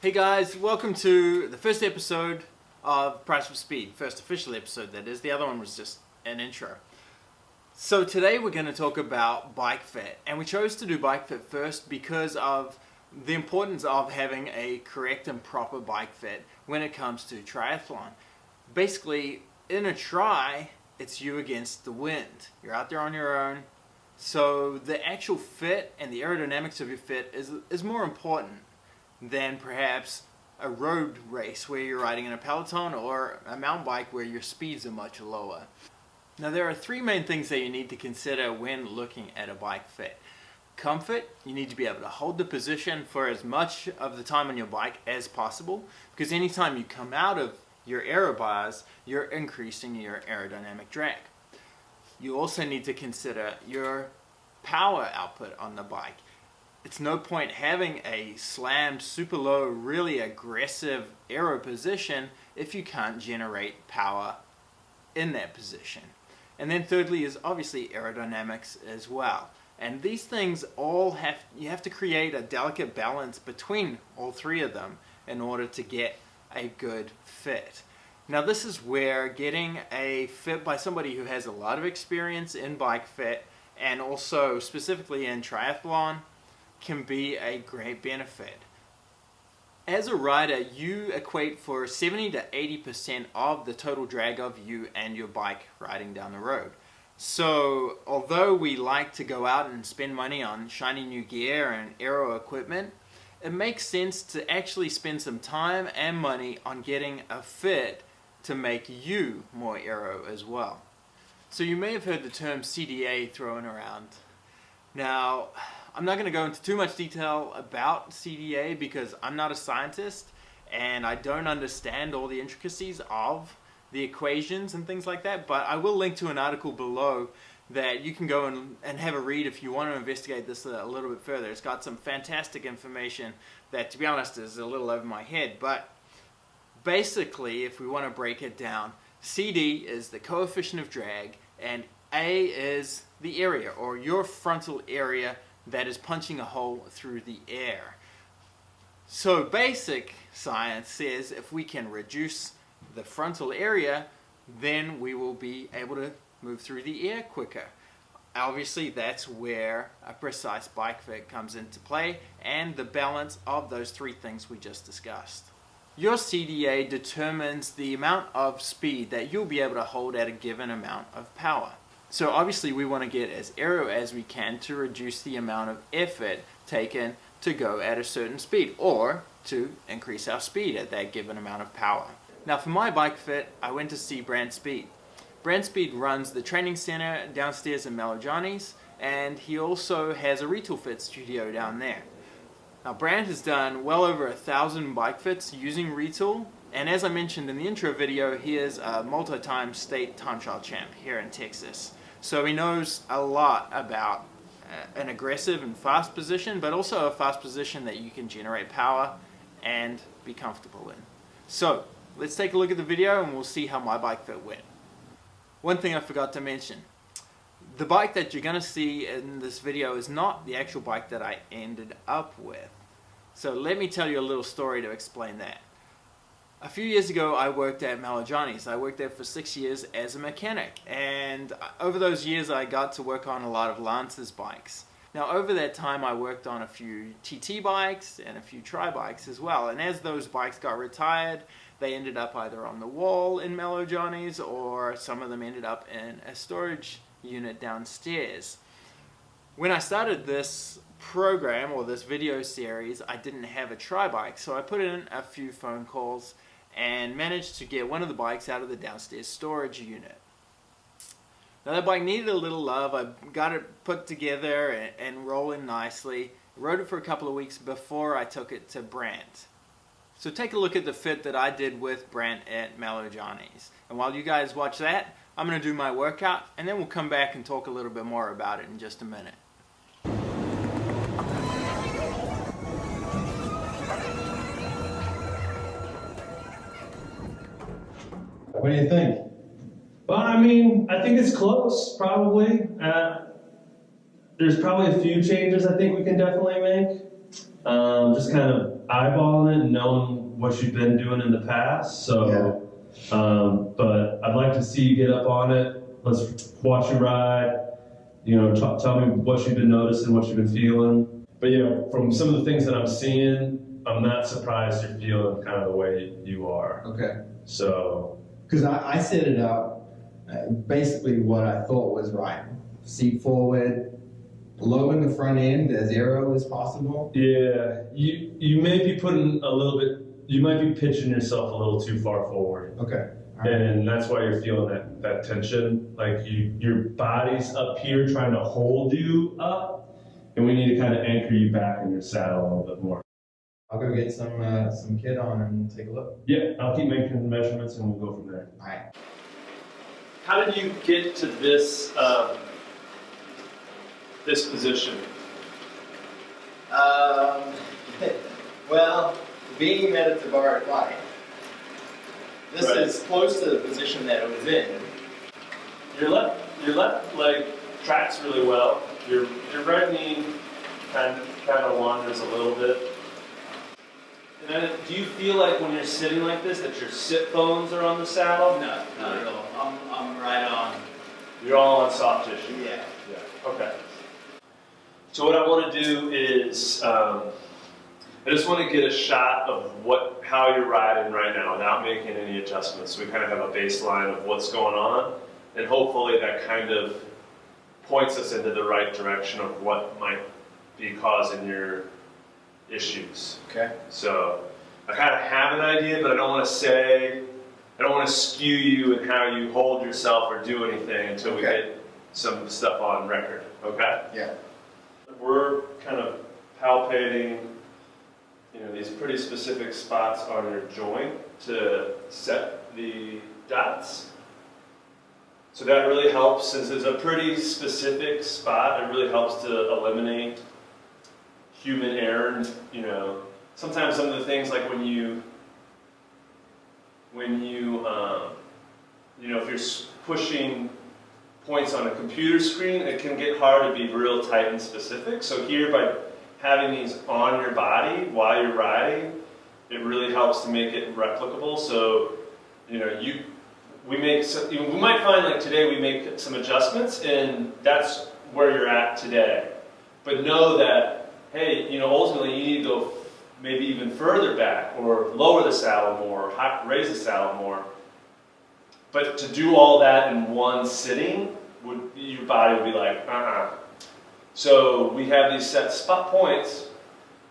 Hey guys, welcome to the first episode of Brant Speed. First official episode, that is. The other one was just an intro. So today we're going to talk about bike fit. And we chose to do bike fit first because of the importance of having a correct and proper bike fit when it comes to triathlon. Basically, in a tri, it's you against the wind. You're out there on your own. So the actual fit and the aerodynamics of your fit is more important than perhaps a road race where you're riding in a peloton or a mountain bike where your speeds are much lower. Now there are three main things that you need to consider when looking at a bike fit. Comfort, you need to be able to hold the position for as much of the time on your bike as possible, because anytime you come out of your aero bars, you're increasing your aerodynamic drag. You also need to consider your power output on the bike. It's no point having a slammed, super low, really aggressive aero position if you can't generate power in that position. And then thirdly is obviously aerodynamics as well. And these things all you have to create a delicate balance between all three of them in order to get a good fit. Now this is where getting a fit by somebody who has a lot of experience in bike fit and also specifically in triathlon can be a great benefit. As a rider, you equate for 70 to 80% of the total drag of you and your bike riding down the road. So although we like to go out and spend money on shiny new gear and aero equipment, it makes sense to actually spend some time and money on getting a fit to make you more aero as well. So you may have heard the term CDA thrown around. Now, I'm not going to go into too much detail about CDA because I'm not a scientist and I don't understand all the intricacies of the equations and things like that, but I will link to an article below that you can go and have a read if you want to investigate this a little bit further. It's got some fantastic information that, to be honest, is a little over my head, but basically, if we want to break it down, CD is the coefficient of drag and A is the area, or your frontal area that is punching a hole through the air. So basic science says if we can reduce the frontal area, then we will be able to move through the air quicker. Obviously that's where a precise bike fit comes into play and the balance of those three things we just discussed. Your CDA determines the amount of speed that you'll be able to hold at a given amount of power. So obviously we want to get as aero as we can to reduce the amount of effort taken to go at a certain speed or to increase our speed at that given amount of power. Now for my bike fit, I went to see Brant Speed. Brant Speed runs the training center downstairs in Mellow Johnny's, and he also has a retool fit studio down there. Now Brant has done well over 1,000 bike fits using retool, and as I mentioned in the intro video, he is a multi-time state time trial champ here in Texas. So he knows a lot about an aggressive and fast position, but also a fast position that you can generate power and be comfortable in. So let's take a look at the video and we'll see how my bike fit went. One thing I forgot to mention. The bike that you're going to see in this video is not the actual bike that I ended up with. So let me tell you a little story to explain that. A few years ago I worked at Mellow Johnny's. I worked there for 6 years as a mechanic, and over those years I got to work on a lot of Lance's bikes. Now over that time I worked on a few TT bikes and a few tri bikes as well, and as those bikes got retired they ended up either on the wall in Mellow Johnny's or some of them ended up in a storage unit downstairs. When I started this program or this video series, I didn't have a tri bike, so I put in a few phone calls and managed to get one of the bikes out of the downstairs storage unit. Now that bike needed a little love. I got it put together and rolling nicely. Rode it for a couple of weeks before I took it to Brant. So take a look at the fit that I did with Brant at Mellow Johnny's. And while you guys watch that, I'm going to do my workout and then we'll come back and talk a little bit more about it in just a minute. What do you think? Well, I mean, I think it's close, probably. There's probably a few changes I think we can definitely make. Just kind of eyeballing it and knowing what you've been doing in the past. So, but I'd like to see you get up on it. Let's watch you ride. You know, tell me what you've been noticing, what you've been feeling. But yeah, from some of the things that I'm seeing, I'm not surprised you're feeling kind of the way you are. Okay. So, because I set it up basically what I thought was right. Seat forward, low in the front end, as aero as possible. yeah, you may be putting a little bit, you might be pitching yourself a little too far forward. Okay. All right. And that's why you're feeling that tension. Like your body's up here trying to hold you up, and we need to kind of anchor you back in your saddle a little bit more. I'll go get some kit on and take a look. Yeah, I'll keep making measurements and we'll go from there. All right. How did you get to this this position? Well, being that it's a bar flight, this Right. is close to the position that it was in. Your left leg tracks really well. Your right knee kind of wanders a little bit. And then, do you feel like when you're sitting like this that your sit bones are on the saddle? No, not at all. I'm right on. You're all on soft tissue. Yeah. Yeah. Okay. So what I want to do is, I just want to get a shot of how you're riding right now without making any adjustments. So we kind of have a baseline of what's going on, and hopefully that kind of points us into the right direction of what might be causing your issues. Okay. So I kind of have an idea, but I don't want to skew you in how you hold yourself or do anything until we get some stuff on record. Okay? Yeah. We're kind of palpating, these pretty specific spots on your joint to set the dots. So that really helps, since it's a pretty specific spot, it really helps to eliminate human error. Sometimes some of the things like when you if you're pushing points on a computer screen, it can get hard to be real tight and specific. So here, by having these on your body while you're riding, it really helps to make it replicable. So, we might find like today we make some adjustments, and that's where you're at today. But know that, hey, ultimately you need to go maybe even further back, or lower the saddle more, or raise the saddle more. But to do all that in one sitting, your body would be like, So we have these set spot points,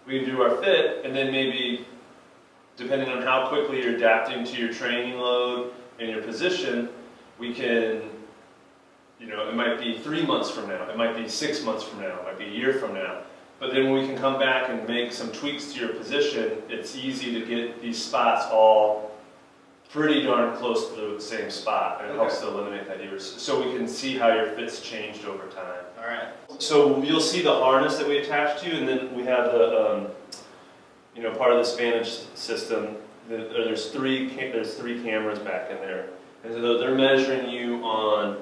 we can do our fit, and then maybe, depending on how quickly you're adapting to your training load and your position, we can, it might be 3 months from now, it might be 6 months from now, it might be a year from now. But then when we can come back and make some tweaks to your position, it's easy to get these spots all pretty darn close to the same spot, and it helps to eliminate that error. So we can see how your fit's changed over time. All right. So you'll see the harness that we attach to, and then we have the, part of this Vantage system. There's three cameras back in there, and so they're measuring you on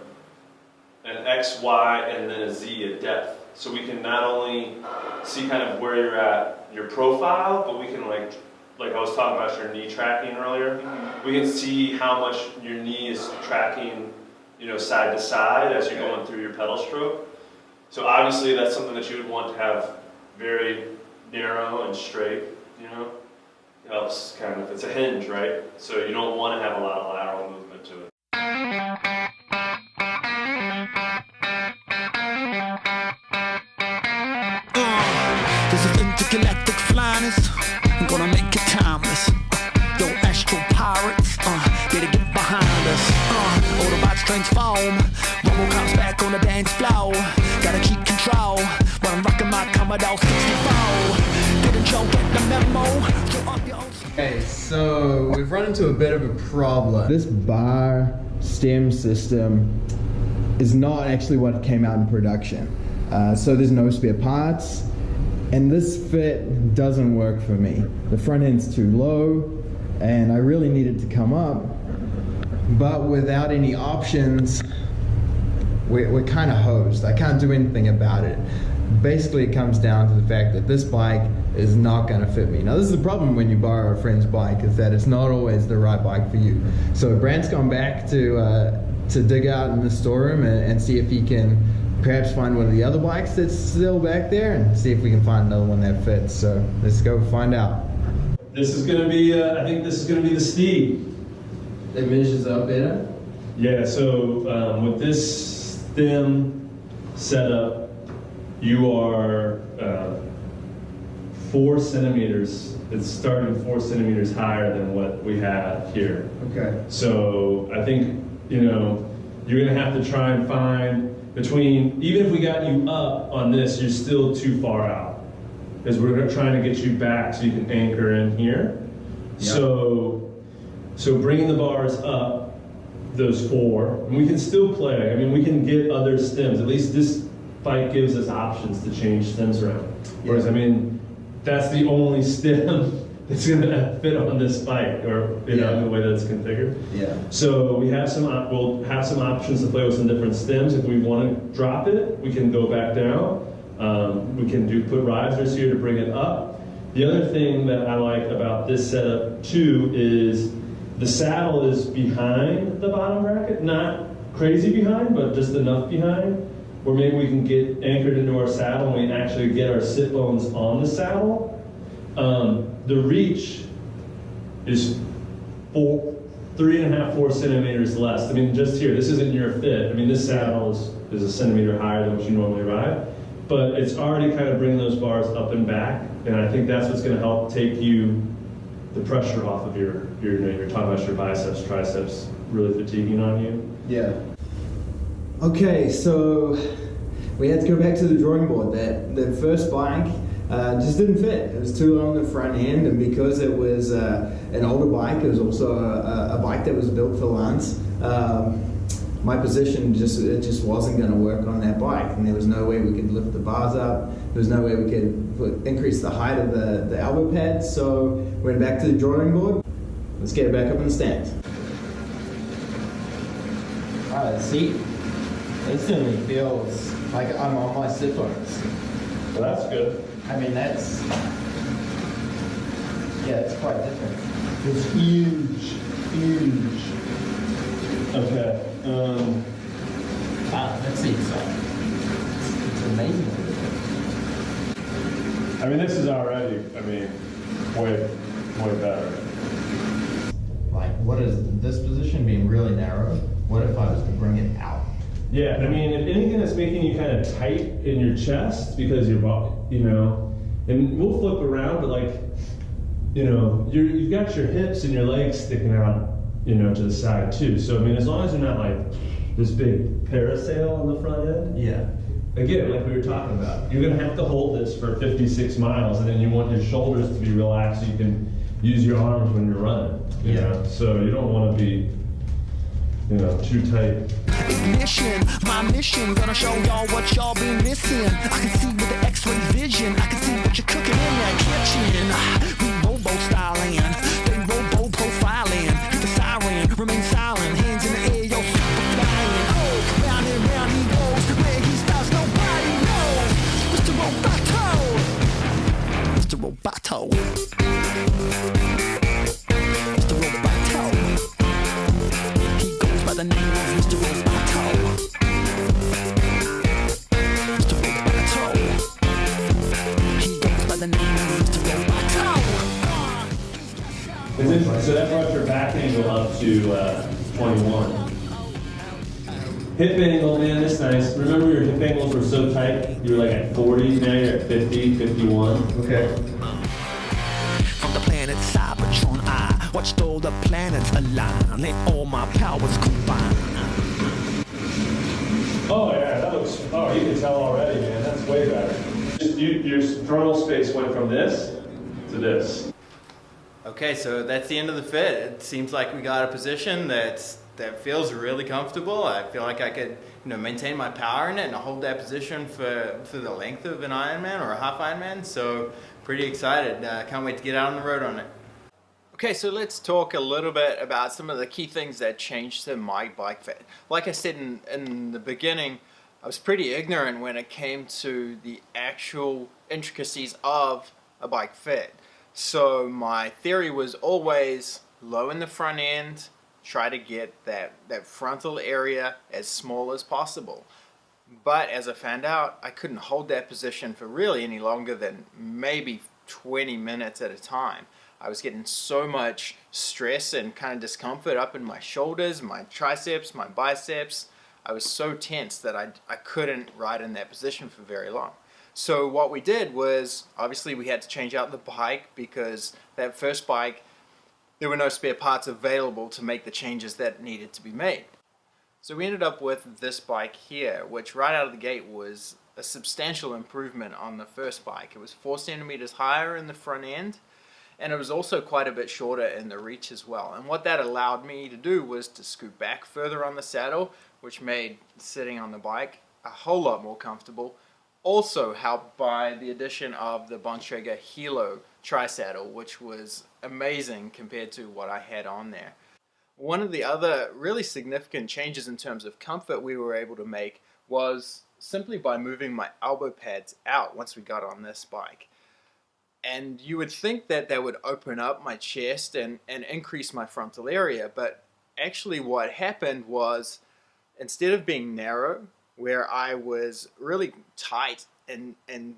an X, Y, and then a Z, a depth. So we can not only see kind of where you're at, your profile, but we can like I was talking about your knee tracking earlier. We can see how much your knee is tracking, side to side as you're going through your pedal stroke. So obviously that's something that you would want to have very narrow and straight, It helps kind of, it's a hinge, right? So you don't want to have a lot of lateral movement to it. This is intergalactic flyness. I'm gonna make it timeless. Yo, astral pirates, better get behind us. Autobots transform. Robocop's back on the dance floor. Gotta keep control when I'm rocking my Commodore 64. Didn't you get the memo? Throw up your own. Okay, so we've run into a bit of a problem. This bar stem system is not actually what came out in production. So there's no spare parts, and this fit doesn't work for me. The front end's too low, and I really need it to come up, but without any options, we're kind of hosed. I can't do anything about it. basically it comes down to the fact that this bike is not going to fit me. Now this is the problem when you borrow a friend's bike, is that it's not always the right bike for you. So Brant's gone back to dig out in the storeroom and see if he can perhaps find one of the other bikes that's still back there and see if we can find another one that fits. So let's go find out. This is going to be, I think this is going to be the Steed. It measures up better? Yeah, so with this stem setup, you are 4 centimeters. It's starting 4 centimeters higher than what we have here. Okay. So I think, you're going to have to try and find between, even if we got you up on this, you're still too far out. Because we're trying to get you back so you can anchor in here. Yep. So bringing the bars up, those 4, and we can still play. I mean, we can get other stems. At least this bike gives us options to change stems around. Whereas, I mean, that's the only stem that's going to fit on this bike, or the way that it's configured. Yeah. So we have we'll have some options to play with some different stems. If we want to drop it, we can go back down. We can put risers here to bring it up. The other thing that I like about this setup too is the saddle is behind the bottom bracket, not crazy behind, but just enough behind, where maybe we can get anchored into our saddle and we actually get our sit bones on the saddle. The reach is 3.5, 4 centimeters less. I mean, just here, this isn't your fit. I mean, this saddle is a centimeter higher than what you normally ride, but it's already kind of bringing those bars up and back, and I think that's what's going to help take the pressure off of you're talking about your biceps, triceps really fatiguing on you. Yeah. Okay, so we had to go back to the drawing board. That first bike just didn't fit. It was too long the front end, and because it was an older bike, it was also a bike that was built for Lance. My position just wasn't going to work on that bike, and there was no way we could lift the bars up. There was no way we could increase the height of the elbow pad. So we went back to the drawing board. Let's get it back up in the stand. All right, the seat instantly feels like I'm on my sit bones. Well, that's good. I mean, it's quite different. It's huge. Okay. Wow, that seat's it's amazing. I mean, this is already, way better. Like, what is this position being really narrow? What if I was to bring it out? Yeah, I mean, if anything that's making you kind of tight in your chest because you're, and we'll flip around, but you've got your hips and your legs sticking out, to the side too. So, I mean, as long as you're not like this big parasail on the front end. Yeah. Again, like we were talking about, you're going to have to hold this for 56 miles, and then you want your shoulders to be relaxed so you can use your arms when you're running. You know? So you don't want to be, too tight. Ignition, my mission, gonna show y'all what y'all been missing. I can see with the X-ray vision, I can see what you're cooking in that kitchen. We robo styling, they robo profiling. Hit the siren, remain silent, hands in the air, yo, super flying. Oh, round and round he goes, where he stops, nobody knows. Mr. Roboto, Mr. Roboto, Mr. Roboto. He goes by the name of Mr. Roboto. Mr. Roboto. He goes by the name of Mr. Roboto. So that brought your back angle up to 21. Hip angle, man, that's nice. Remember your hip angles were so tight? You were like at 40, now you're at 50, 51. Okay. From the planet Cybertron, I watched all the planets align. Let all my powers combine. Oh yeah, that looks, you can tell already, man, that's way better. Just your frontal space went from this to this. Okay, so that's the end of the fit. It seems like we got a position that feels really comfortable. I feel like I could, maintain my power in it and hold that position for the length of an Ironman or a half Ironman. So pretty excited. Can't wait to get out on the road on it. Okay, so let's talk a little bit about some of the key things that changed to my bike fit. Like I said in the beginning, I was pretty ignorant when it came to the actual intricacies of a bike fit. So my theory was always low in the front end, try to get that frontal area as small as possible. But as I found out, I couldn't hold that position for really any longer than maybe 20 minutes at a time. I was getting so much stress and kind of discomfort up in my shoulders, my triceps, my biceps. I was so tense that I couldn't ride in that position for very long. So what we did was, obviously we had to change out the bike because that first bike, there were no spare parts available to make the changes that needed to be made. So we ended up with this bike here, which right out of the gate was a substantial improvement on the first bike. It was 4 centimeters higher in the front end, and it was also quite a bit shorter in the reach as well. And what that allowed me to do was to scoot back further on the saddle, which made sitting on the bike a whole lot more comfortable. Also helped by the addition of the Bontrager Hilo tri-saddle, which was amazing compared to what I had on there. One of the other really significant changes in terms of comfort we were able to make was simply by moving my elbow pads out once we got on this bike. And you would think that that would open up my chest and increase my frontal area, but actually what happened was, instead of being narrow, where I was really tight and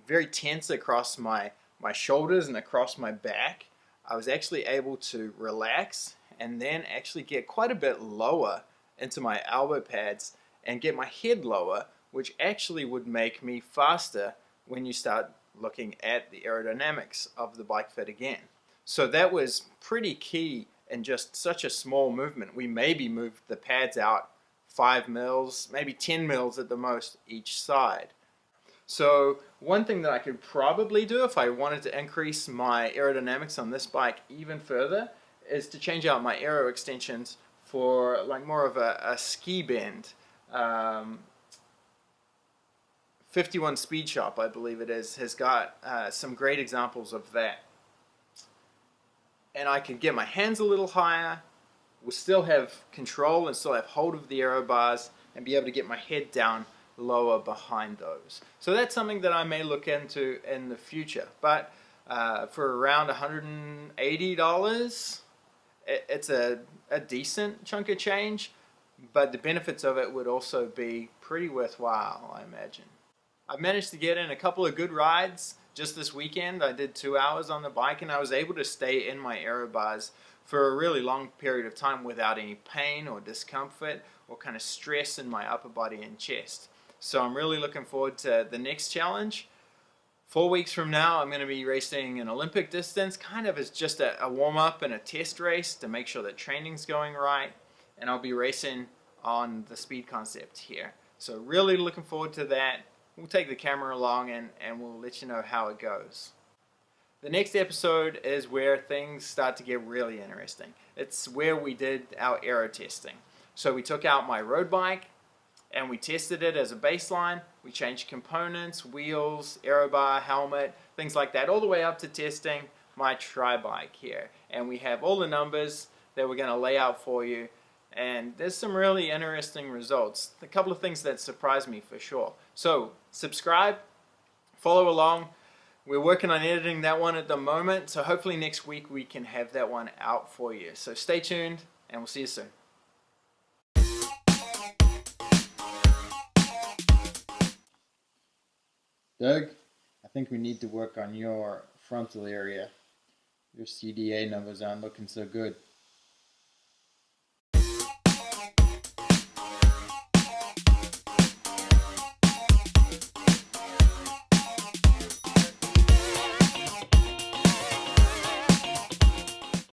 very tense across my shoulders and across my back, I was actually able to relax and then actually get quite a bit lower into my elbow pads and get my head lower, which actually would make me faster when you start looking at the aerodynamics of the bike fit again. So that was pretty key in just such a small movement. We maybe moved the pads out 5 mils, maybe 10 mils at the most each side. So one thing that I could probably do if I wanted to increase my aerodynamics on this bike even further is to change out my aero extensions for like more of a ski bend. 51 Speed Shop, I believe it is, has got some great examples of that. And I could get my hands a little higher, will still have control and still have hold of the aero bars, and be able to get my head down lower behind those. So that's something that I may look into in the future. But for around $180, it's a decent chunk of change, but the benefits of it would also be pretty worthwhile, I imagine. I've managed to get in a couple of good rides just this weekend. I did 2 hours on the bike, and I was able to stay in my aero bars for a really long period of time without any pain or discomfort or kind of stress in my upper body and chest. So I'm really looking forward to the next challenge. 4 weeks from now, I'm going to be racing an Olympic distance, kind of as just a warm-up and a test race to make sure that training's going right. And I'll be racing on the speed concept here. So really looking forward to that. We'll take the camera along and we'll let you know how it goes. The next episode is where things start to get really interesting. It's where we did our aero testing. So we took out my road bike and we tested it as a baseline. We changed components, wheels, aero bar, helmet, things like that, all the way up to testing my tri-bike here. And we have all the numbers that we're going to lay out for you. And there's some really interesting results. A couple of things that surprised me for sure. So subscribe, follow along. We're working on editing that one at the moment, so hopefully next week we can have that one out for you. So stay tuned, and we'll see you soon. Doug, I think we need to work on your frontal area. Your CDA numbers aren't looking so good.